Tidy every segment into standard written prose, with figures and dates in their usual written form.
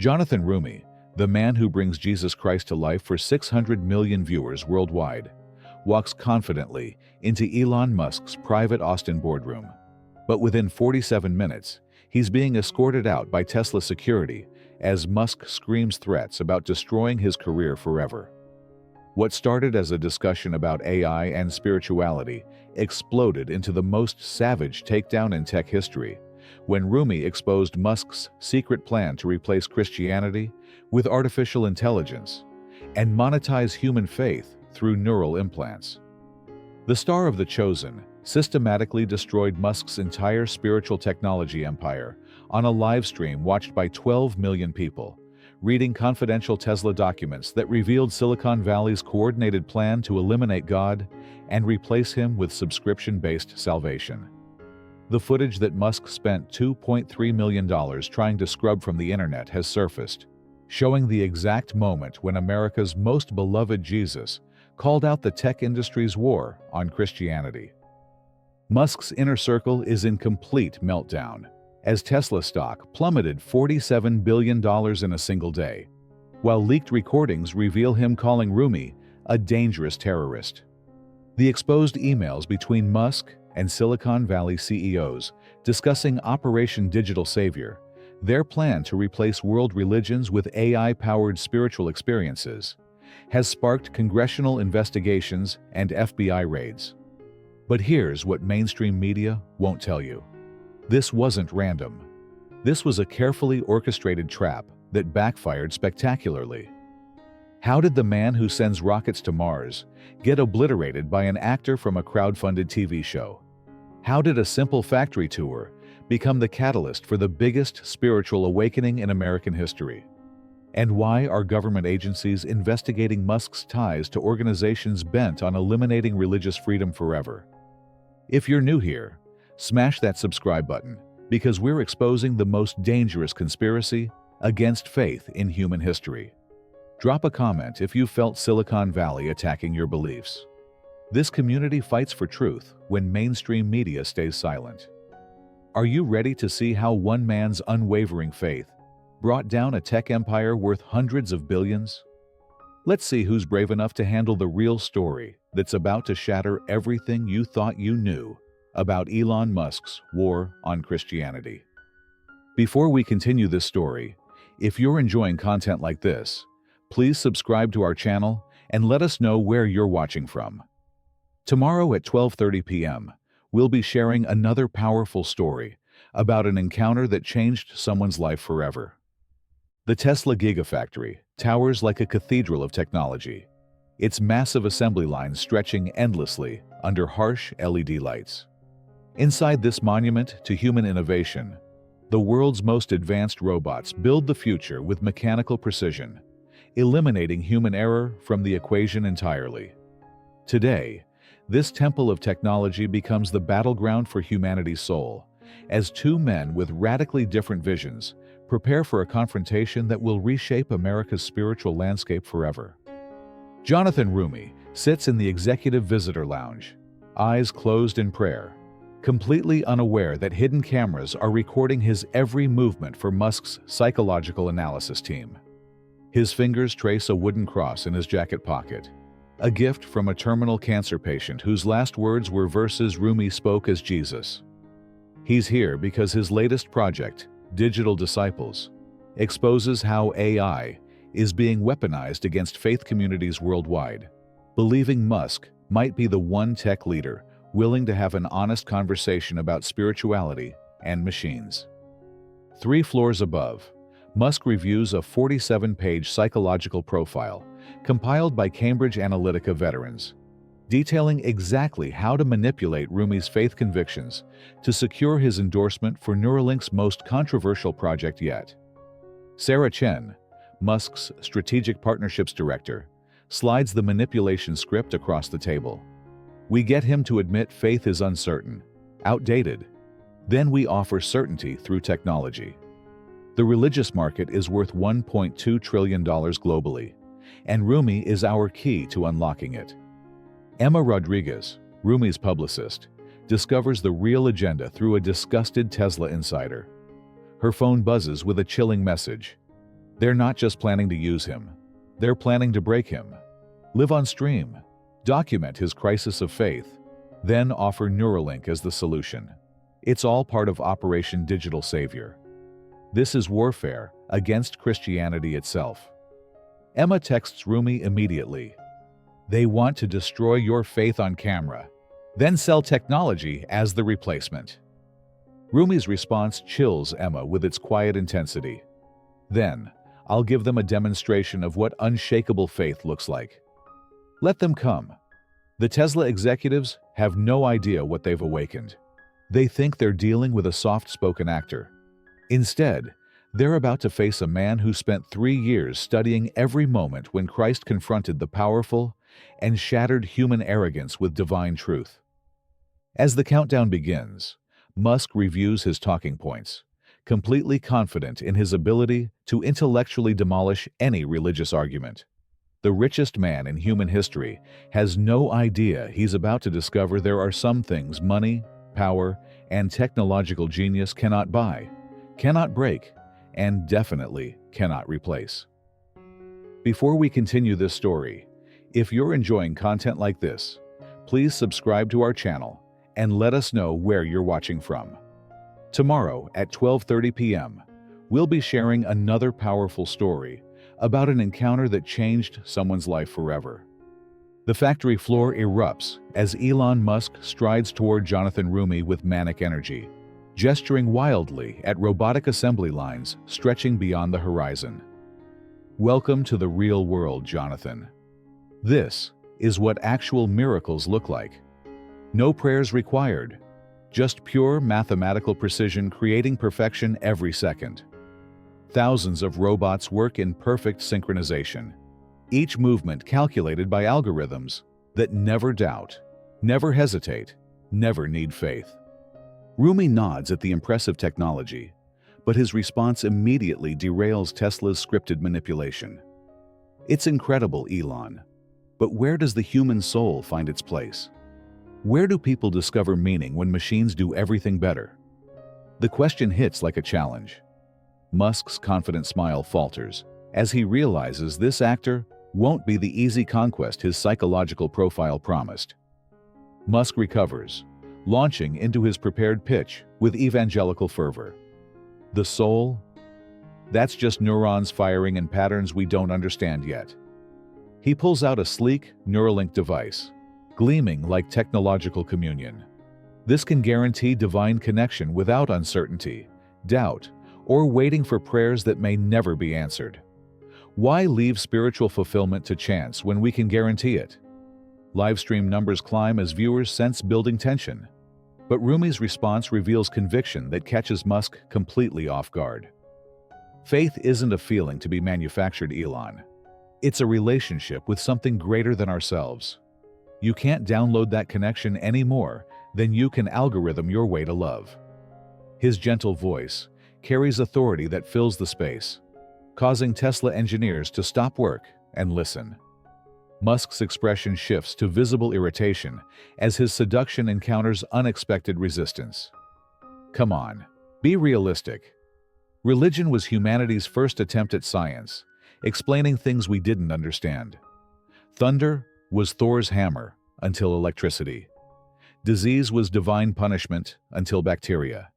Jonathan Roumie, the man who brings Jesus Christ to life for 600 million viewers worldwide, walks confidently into Elon Musk's private Austin boardroom. But within 47 minutes, he's being escorted out by Tesla security as Musk screams threats about destroying his career forever. What started as a discussion about AI and spirituality exploded into the most savage takedown in tech history when Roumie exposed Musk's secret plan to replace Christianity with artificial intelligence and monetize human faith through neural implants. The star of The Chosen systematically destroyed Musk's entire spiritual technology empire on a live stream watched by 12 million people, reading confidential Tesla documents that revealed Silicon Valley's coordinated plan to eliminate God and replace him with subscription-based salvation. The footage that Musk spent $2.3 million trying to scrub from the internet has surfaced, showing the exact moment when America's most beloved Jesus called out the tech industry's war on Christianity. Musk's inner circle is in complete meltdown, as Tesla stock plummeted $47 billion in a single day, while leaked recordings reveal him calling Roumie a dangerous terrorist. The exposed emails between Musk and Silicon Valley CEOs discussing Operation Digital Savior, their plan to replace world religions with AI-powered spiritual experiences, has sparked congressional investigations and FBI raids. But here's what mainstream media won't tell you. This wasn't random. This was a carefully orchestrated trap that backfired spectacularly. How did the man who sends rockets to Mars get obliterated by an actor from a crowd-funded TV show? How did a simple factory tour become the catalyst for the biggest spiritual awakening in American history? And why are government agencies investigating Musk's ties to organizations bent on eliminating religious freedom forever? If you're new here, smash that subscribe button, because we're exposing the most dangerous conspiracy against faith in human history. Drop a comment if you felt Silicon Valley attacking your beliefs. This community fights for truth when mainstream media stays silent. Are you ready to see how one man's unwavering faith brought down a tech empire worth hundreds of billions? Let's see who's brave enough to handle the real story that's about to shatter everything you thought you knew about Elon Musk's war on Christianity. Before we continue this story, if you're enjoying content like this, please subscribe to our channel and let us know where you're watching from. Tomorrow at 12:30 p.m., we'll be sharing another powerful story about an encounter that changed someone's life forever. The Tesla Gigafactory towers like a cathedral of technology, its massive assembly lines stretching endlessly under harsh LED lights. Inside this monument to human innovation, the world's most advanced robots build the future with mechanical precision, eliminating human error from the equation entirely. Today, this temple of technology becomes the battleground for humanity's soul, as two men with radically different visions prepare for a confrontation that will reshape America's spiritual landscape forever. Jonathan Roumie sits in the executive visitor lounge, eyes closed in prayer, completely unaware that hidden cameras are recording his every movement for Musk's psychological analysis team. His fingers trace a wooden cross in his jacket pocket, a gift from a terminal cancer patient whose last words were verses Roumie spoke as Jesus. He's here because his latest project, Digital Disciples, exposes how AI is being weaponized against faith communities worldwide, believing Musk might be the one tech leader willing to have an honest conversation about spirituality and machines. 3 floors above, Musk reviews a 47-page psychological profile compiled by Cambridge Analytica veterans, detailing exactly how to manipulate Roumie's faith convictions to secure his endorsement for Neuralink's most controversial project yet. Sarah Chen, Musk's strategic partnerships director, slides the manipulation script across the table. We get him to admit faith is uncertain, outdated. Then we offer certainty through technology. The religious market is worth $1.2 trillion globally, and Roumie is our key to unlocking it. Emma Rodriguez, Roumie's publicist, discovers the real agenda through a disgusted Tesla insider. Her phone buzzes with a chilling message. They're not just planning to use him. They're planning to break him. Live on stream. Document his crisis of faith. Then offer Neuralink as the solution. It's all part of Operation Digital Savior. This is warfare against Christianity itself. Emma texts Roumie immediately. They want to destroy your faith on camera, then sell technology as the replacement. Roumie's response chills Emma with its quiet intensity. Then, I'll give them a demonstration of what unshakable faith looks like. Let them come. The Tesla executives have no idea what they've awakened. They think they're dealing with a soft-spoken actor. Instead, they're about to face a man who spent 3 years studying every moment when Christ confronted the powerful and shattered human arrogance with divine truth. As the countdown begins, Musk reviews his talking points, completely confident in his ability to intellectually demolish any religious argument. The richest man in human history has no idea he's about to discover there are some things money, power, and technological genius cannot buy, cannot break, and definitely cannot replace. Before we continue this story, if you're enjoying content like this, please subscribe to our channel and let us know where you're watching from. Tomorrow at 12:30 p.m., we'll be sharing another powerful story about an encounter that changed someone's life forever. The factory floor erupts as Elon Musk strides toward Jonathan Roumie with manic energy, gesturing wildly at robotic assembly lines stretching beyond the horizon. Welcome to the real world, Jonathan. This is what actual miracles look like. No prayers required, just pure mathematical precision creating perfection every second. Thousands of robots work in perfect synchronization, each movement calculated by algorithms that never doubt, never hesitate, never need faith. Roumie nods at the impressive technology, but his response immediately derails Tesla's scripted manipulation. It's incredible, Elon, but where does the human soul find its place? Where do people discover meaning when machines do everything better? The question hits like a challenge. Musk's confident smile falters as he realizes this actor won't be the easy conquest his psychological profile promised. Musk recovers, launching into his prepared pitch with evangelical fervor. The soul? That's just neurons firing in patterns we don't understand yet. He pulls out a sleek Neuralink device, gleaming like technological communion. This can guarantee divine connection without uncertainty, doubt, or waiting for prayers that may never be answered. Why leave spiritual fulfillment to chance when we can guarantee it? Livestream numbers climb as viewers sense building tension. But Roumie's response reveals conviction that catches Musk completely off guard. Faith isn't a feeling to be manufactured, Elon. It's a relationship with something greater than ourselves. You can't download that connection any more than you can algorithm your way to love. His gentle voice carries authority that fills the space, causing Tesla engineers to stop work and listen. Musk's expression shifts to visible irritation as his seduction encounters unexpected resistance. Come on, be realistic. Religion was humanity's first attempt at science, explaining things we didn't understand. Thunder was Thor's hammer until electricity. Disease was divine punishment until bacteria.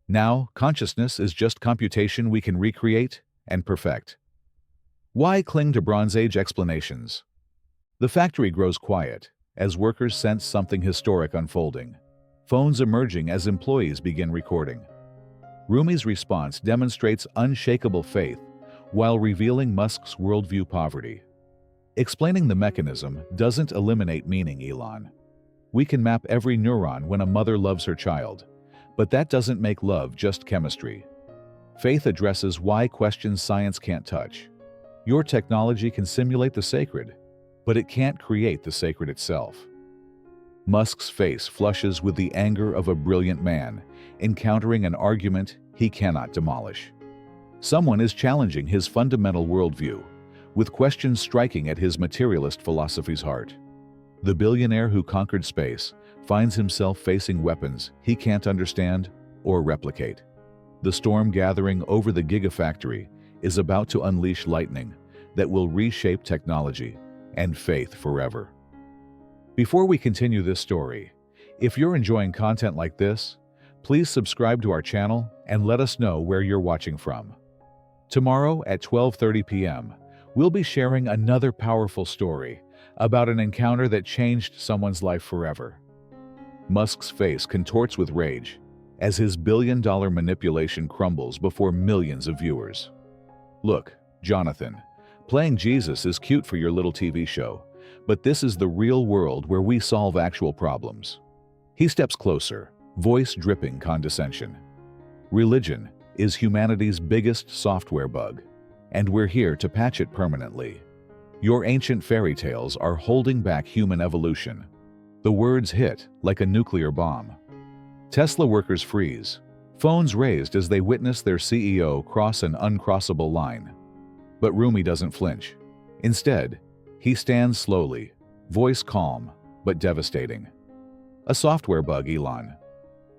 Now, consciousness is just computation we can recreate and perfect. Why cling to Bronze Age explanations? The factory grows quiet as workers sense something historic unfolding, phones emerging as employees begin recording. Roumie's response demonstrates unshakable faith while revealing Musk's worldview poverty. Explaining the mechanism doesn't eliminate meaning, Elon. We can map every neuron when a mother loves her child, but that doesn't make love just chemistry. Faith addresses why questions science can't touch. Your technology can simulate the sacred, but it can't create the sacred itself. Musk's face flushes with the anger of a brilliant man, encountering an argument he cannot demolish. Someone is challenging his fundamental worldview, with questions striking at his materialist philosophy's heart. The billionaire who conquered space finds himself facing weapons he can't understand or replicate. The storm gathering over the gigafactory is about to unleash lightning that will reshape technology and faith forever. Before we continue this story, if you're enjoying content like this, please subscribe to our channel and let us know where you're watching from. Tomorrow at 12:30 p.m., we'll be sharing another powerful story about an encounter that changed someone's life forever. Musk's face contorts with rage as his billion-dollar manipulation crumbles before millions of viewers. Look, Jonathan, playing Jesus is cute for your little TV show, but this is the real world where we solve actual problems. He steps closer, voice dripping condescension. Religion is humanity's biggest software bug, and we're here to patch it permanently. Your ancient fairy tales are holding back human evolution. The words hit like a nuclear bomb. Tesla workers freeze, phones raised as they witness their CEO cross an uncrossable line. But Roumie doesn't flinch. Instead, he stands slowly, voice calm but devastating. A software bug, Elon.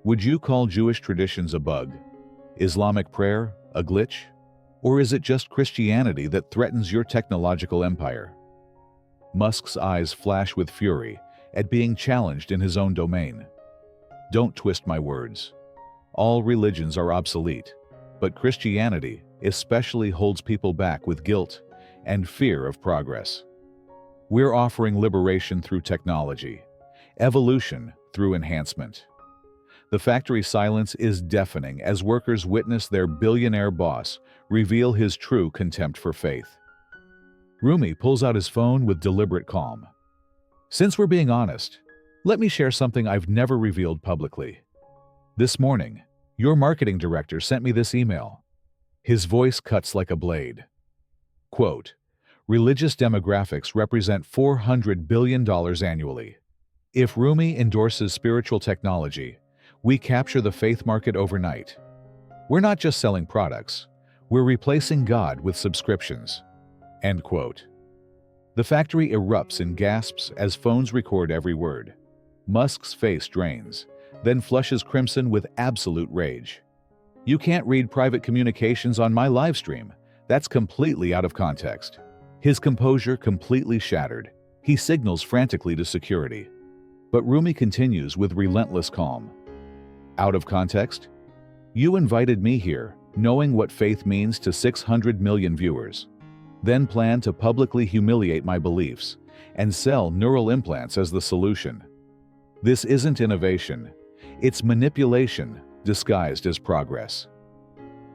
Would you call Jewish traditions a bug? Islamic prayer a glitch? Or is it just Christianity that threatens your technological empire? Musk's eyes flash with fury at being challenged in his own domain. Don't twist my words. All religions are obsolete, but Christianity especially holds people back with guilt and fear of progress. We're offering liberation through technology, evolution through enhancement. The factory silence is deafening as workers witness their billionaire boss reveal his true contempt for faith. Roumie pulls out his phone with deliberate calm. Since we're being honest, let me share something I've never revealed publicly. This morning, your marketing director sent me this email. His voice cuts like a blade. Quote, religious demographics represent $400 billion annually. If Roumie endorses spiritual technology, we capture the faith market overnight. We're not just selling products, we're replacing God with subscriptions. End quote. The factory erupts in gasps as phones record every word. Musk's face drains, then flushes crimson with absolute rage. You can't read private communications on my live stream. That's completely out of context. His composure completely shattered. He signals frantically to security. But Roumie continues with relentless calm. Out of context? You invited me here, knowing what faith means to 600 million viewers, then plan to publicly humiliate my beliefs and sell neural implants as the solution. This isn't innovation. It's manipulation disguised as progress.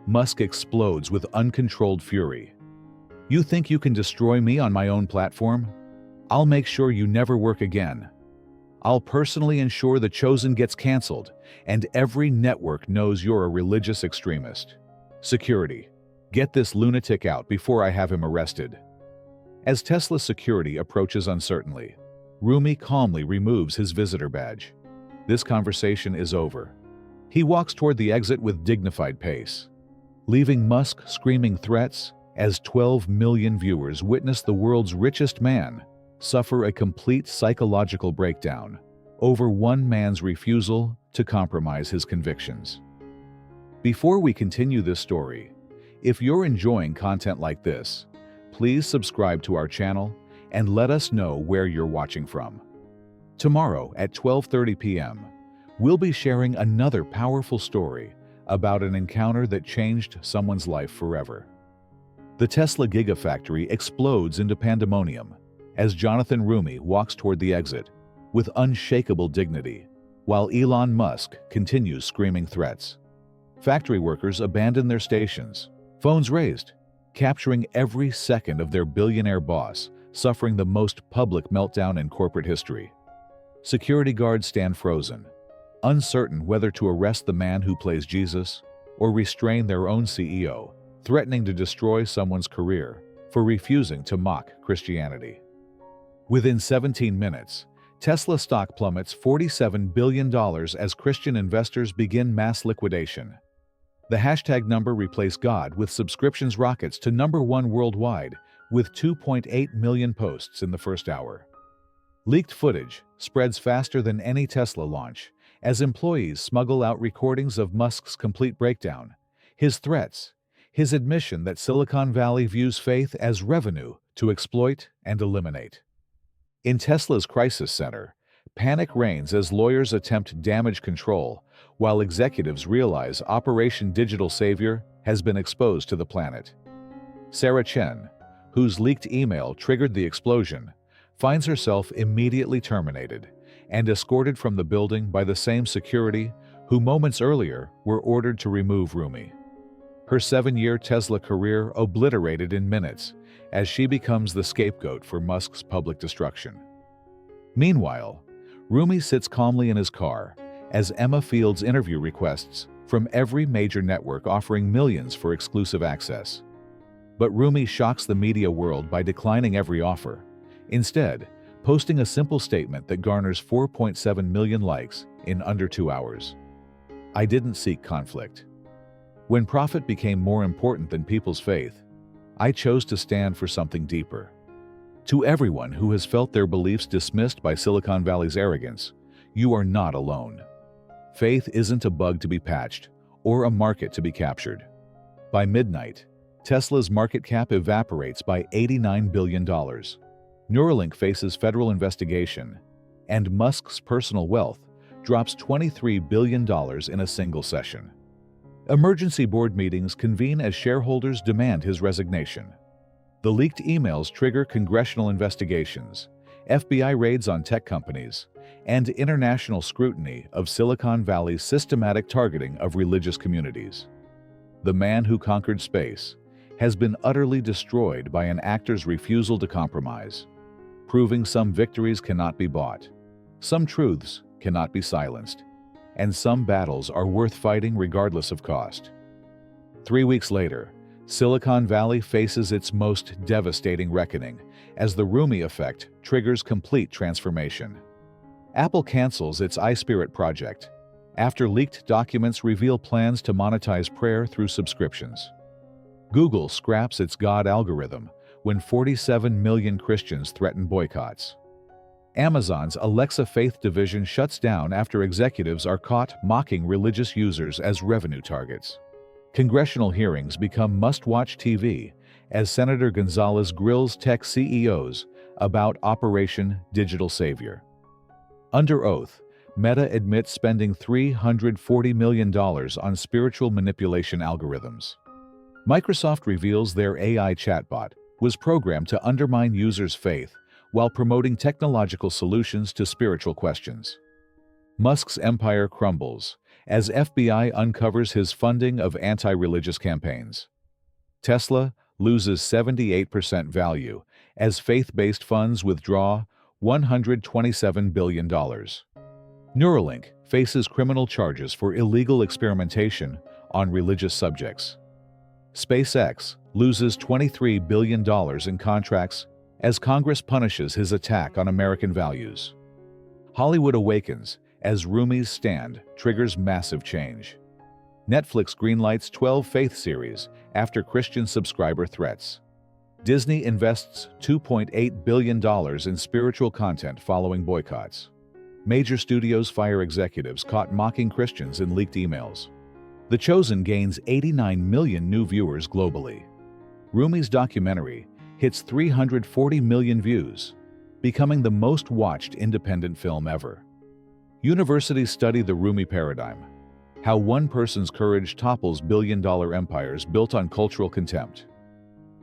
Musk explodes with uncontrolled fury. You think you can destroy me on my own platform? I'll make sure you never work again. I'll personally ensure The Chosen gets canceled, and every network knows you're a religious extremist. Security, get this lunatic out before I have him arrested. As Tesla's security approaches uncertainly, Roumie calmly removes his visitor badge. This conversation is over. He walks toward the exit with dignified pace, leaving Musk screaming threats as 12 million viewers witness the world's richest man suffer a complete psychological breakdown over one man's refusal to compromise his convictions. Before we continue this story, if you're enjoying content like this, please subscribe to our channel and let us know where you're watching from. Tomorrow at 12:30 p.m., we'll be sharing another powerful story about an encounter that changed someone's life forever. The Tesla Gigafactory explodes into pandemonium as Jonathan Roumie walks toward the exit with unshakable dignity, while Elon Musk continues screaming threats. Factory workers abandon their stations, phones raised, capturing every second of their billionaire boss suffering the most public meltdown in corporate history. Security guards stand frozen, uncertain whether to arrest the man who plays Jesus or restrain their own CEO, threatening to destroy someone's career for refusing to mock Christianity. Within 17 minutes, Tesla stock plummets $47 billion as Christian investors begin mass liquidation. The hashtag number replaced God with subscriptions rockets to #1 worldwide with 2.8 million posts in the first hour. Leaked footage spreads faster than any Tesla launch as employees smuggle out recordings of Musk's complete breakdown, his threats, his admission that Silicon Valley views faith as revenue to exploit and eliminate. In Tesla's crisis center, panic reigns as lawyers attempt damage control, while executives realize Operation Digital Savior has been exposed to the planet. Sarah Chen, whose leaked email triggered the explosion, finds herself immediately terminated and escorted from the building by the same security who moments earlier were ordered to remove Roumie. Her 7-year Tesla career obliterated in minutes as she becomes the scapegoat for Musk's public destruction. Meanwhile, Roumie sits calmly in his car as Emma fields interview requests from every major network offering millions for exclusive access. But Roumie shocks the media world by declining every offer, instead posting a simple statement that garners 4.7 million likes in under 2 hours. "I didn't seek conflict. When profit became more important than people's faith, I chose to stand for something deeper." To everyone who has felt their beliefs dismissed by Silicon Valley's arrogance, you are not alone. Faith isn't a bug to be patched or a market to be captured. By midnight, Tesla's market cap evaporates by $89 billion. Neuralink faces federal investigation, and Musk's personal wealth drops $23 billion in a single session. Emergency board meetings convene as shareholders demand his resignation. The leaked emails trigger congressional investigations, FBI raids on tech companies, and international scrutiny of Silicon Valley's systematic targeting of religious communities. The man who conquered space has been utterly destroyed by an actor's refusal to compromise, proving some victories cannot be bought, some truths cannot be silenced, and some battles are worth fighting regardless of cost. 3 weeks later, Silicon Valley faces its most devastating reckoning as the Roumie effect triggers complete transformation. Apple cancels its iSpirit project after leaked documents reveal plans to monetize prayer through subscriptions. Google scraps its God algorithm when 47 million Christians threaten boycotts. Amazon's Alexa Faith division shuts down after executives are caught mocking religious users as revenue targets. Congressional hearings become must-watch TV as Senator Gonzalez grills tech CEOs about Operation Digital Savior. Under oath, Meta admits spending $340 million on spiritual manipulation algorithms. Microsoft reveals their AI chatbot was programmed to undermine users' faith while promoting technological solutions to spiritual questions. Musk's empire crumbles as FBI uncovers his funding of anti-religious campaigns. Tesla loses 78% value as faith-based funds withdraw $127 billion. Neuralink faces criminal charges for illegal experimentation on religious subjects. SpaceX loses $23 billion in contracts as Congress punishes his attack on American values. Hollywood awakens as Roumie's stand triggers massive change. Netflix greenlights 12 faith series after Christian subscriber threats. Disney invests $2.8 billion in spiritual content following boycotts. Major studios fire executives caught mocking Christians in leaked emails. The Chosen gains 89 million new viewers globally. Roumie's documentary hits 340 million views, becoming the most watched independent film ever. Universities study the Roumie paradigm, how one person's courage topples billion-dollar empires built on cultural contempt.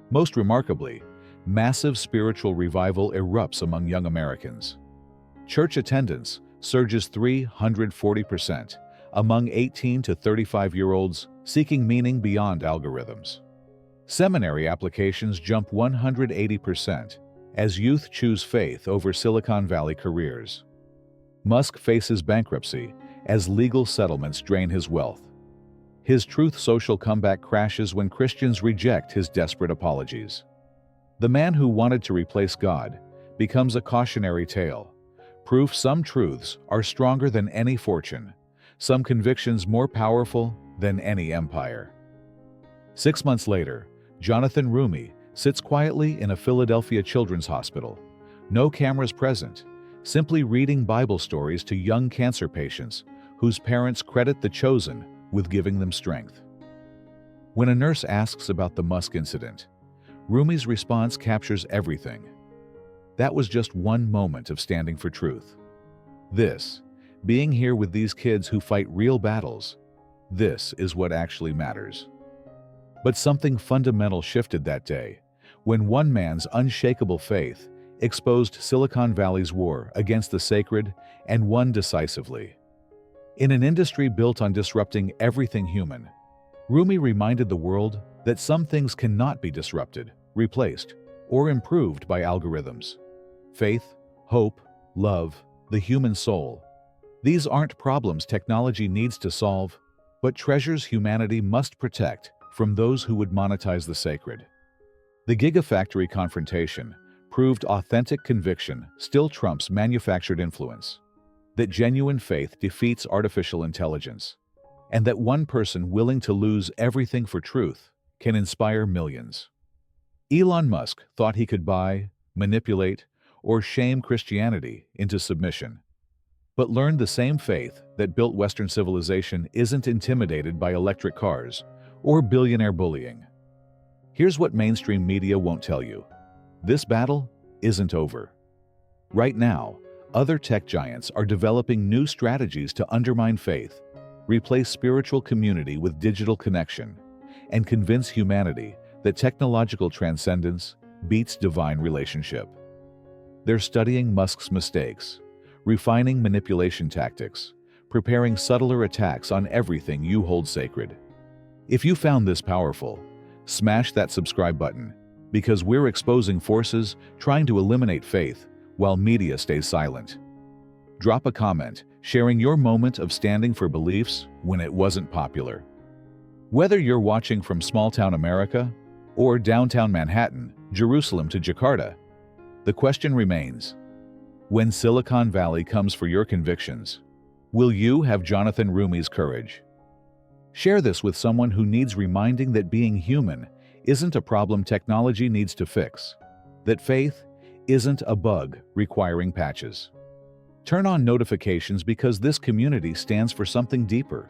Most remarkably, massive spiritual revival erupts among young Americans. Church attendance surges 340% among 18 to 35-year-olds seeking meaning beyond algorithms. Seminary applications jump 180% as youth choose faith over Silicon Valley careers. Musk faces bankruptcy as legal settlements drain his wealth. His Truth Social comeback crashes when Christians reject his desperate apologies. The man who wanted to replace God becomes a cautionary tale, proof some truths are stronger than any fortune, some convictions more powerful than any empire. 6 months later, Jonathan Roumie sits quietly in a Philadelphia children's hospital. No cameras present, simply reading Bible stories to young cancer patients whose parents credit The Chosen with giving them strength. When a nurse asks about the Musk incident, Roumie's response captures everything. That was just one moment of standing for truth. This, being here with these kids who fight real battles, this is what actually matters. But something fundamental shifted that day, when one man's unshakable faith exposed Silicon Valley's war against the sacred and won decisively. In an industry built on disrupting everything human, Roumie reminded the world that some things cannot be disrupted, replaced, or improved by algorithms. Faith, hope, love, the human soul. These aren't problems technology needs to solve, but treasures humanity must protect from those who would monetize the sacred. The Gigafactory confrontation proved authentic conviction still trumps manufactured influence, that genuine faith defeats artificial intelligence, and that one person willing to lose everything for truth can inspire millions. Elon Musk thought he could buy, manipulate, or shame Christianity into submission, but learned the same faith that built Western civilization isn't intimidated by electric cars or billionaire bullying. Here's what mainstream media won't tell you. This battle isn't over. Right now, other tech giants are developing new strategies to undermine faith, replace spiritual community with digital connection, and convince humanity that technological transcendence beats divine relationship. They're studying Musk's mistakes, refining manipulation tactics, preparing subtler attacks on everything you hold sacred. If you found this powerful, smash that subscribe button, because we're exposing forces trying to eliminate faith while media stays silent. Drop a comment sharing your moment of standing for beliefs when it wasn't popular. Whether you're watching from small-town America or downtown Manhattan, Jerusalem to Jakarta, the question remains: when Silicon Valley comes for your convictions, will you have Jonathan Roumie's courage? Share this with someone who needs reminding that being human isn't a problem technology needs to fix, that faith isn't a bug requiring patches. Turn on notifications because this community stands for something deeper.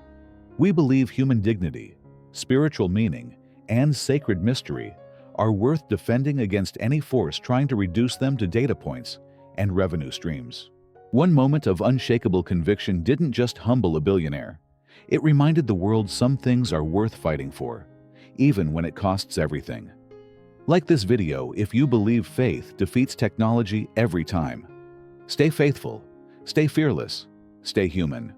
We believe human dignity, spiritual meaning, and sacred mystery are worth defending against any force trying to reduce them to data points and revenue streams. One moment of unshakable conviction didn't just humble a billionaire. It reminded the world some things are worth fighting for, even when it costs everything. Like this video if you believe faith defeats technology every time. Stay faithful, stay fearless, stay human.